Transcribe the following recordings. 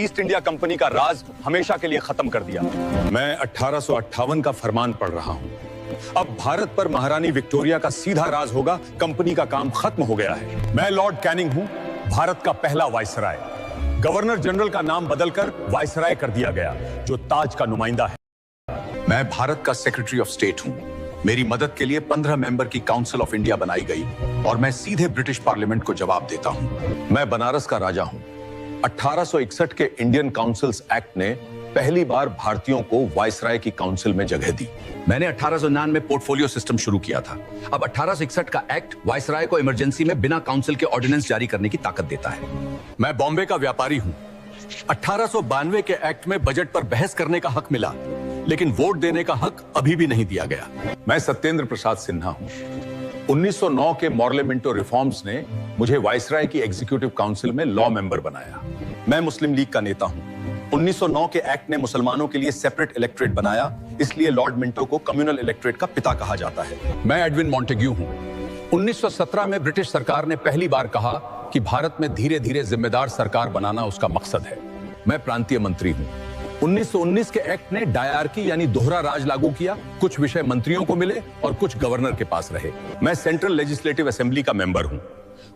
East India company का राज हमेशा के लिए खत्म कर दिया। मैं 1858 का फरमान पढ़ रहा हूं। अब भारत पर महारानी विक्टोरिया का सीधा राज होगा। कंपनी का काम खत्म हो गया है। मैं लॉर्ड कैनिंग हूं, भारत का पहला वायसराय। गवर्नर जनरल का नाम बदलकर वायसराय कर दिया गया, जो ताज का नुमाइंदा है। मैं भारत का सेक्रेटरी ऑफ स्टेट हूं। मेरी मदद के लिए 15 मेंबर की काउंसिल ऑफ इंडिया बनाई गई और मैं सीधे ब्रिटिश पार्लियामेंट को जवाब देता हूं। मैं बनारस का राजा हूं। 1861 के इंडियन काउंसिल्स एक्ट ने पहली बार भारतीयों को वायसराय की काउंसिल में जगह दी। मैंने 1809 में पोर्टफोलियो सिस्टम शुरू किया था। अब 1861 का एक्ट वायसराय को इमरजेंसी में बिना काउंसिल के ऑर्डिनेंस जारी करने की ताकत देता है। मैं बॉम्बे का व्यापारी हूं। 1892 के एक्ट में बजट पर बहस करने का हक मिला, लेकिन वोट देने का हक अभी भी नहीं दिया गया। मैं सत्येंद्र प्रसाद सिन्हा हूं। 1909 के मॉर्लेमेंटो रिफॉर्म्स ने मुझे वायसराय की एग्जीक्यूटिव काउंसिल में लॉ मेंबर बनाया। मैं मुस्लिम लीग का नेता हूं। 1909 के एक्ट ने मुसलमानों के लिए सेपरेट इलेक्ट्रेट बनाया, इसलिए लॉर्ड मिंटो को कम्युनल इलेक्ट्रेट का पिता कहा जाता है। मैं एडविन मॉन्टेग्यू हूं। 1917 में ब्रिटिश सरकार ने पहली बार कहा कि भारत में धीरे धीरे जिम्मेदार सरकार बनाना उसका मकसद है। मैं प्रांतीय मंत्री हूं। 1919 के एक्ट ने डायआर्की यानी दोहरा राज लागू किया। कुछ विषय मंत्रियों को मिले और कुछ गवर्नर के पास रहे। मैं सेंट्रल लेजिस्लेटिव असेंबली का मेंबर हूं।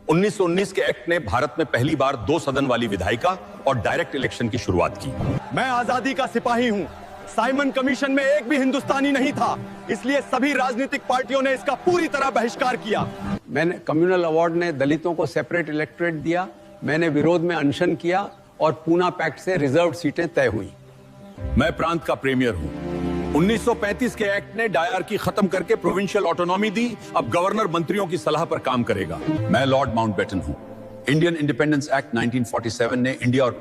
1919 के एक्ट ने भारत में पहली बार 2 सदन वाली विधायिका और डायरेक्ट इलेक्शन की शुरुआत की। मैं आजादी का सिपाही हूं। साइमन कमीशन में एक भी हिंदुस्तानी नहीं था, इसलिए सभी राजनीतिक पार्टियों ने इसका पूरी तरह बहिष्कार किया। मैंने कम्युनल अवार्ड ने दलितों को सेपरेट इलेक्ट्रेट दिया। मैंने विरोध में अनशन किया और पूना पैक्ट से रिजर्व सीटें तय हुई। मैं प्रांत का प्रीमियर हूं। 1935 के एक्ट ने डायआर्की खत्म करके प्रोविंशियल ऑटोनॉमी दी। अब गवर्नर मंत्रियों की सलाह पर काम करेगा। मैं लॉर्ड माउंटबेटन हूं। इंडियन इंडिपेंडेंस एक्ट 1947 ने इंडिया और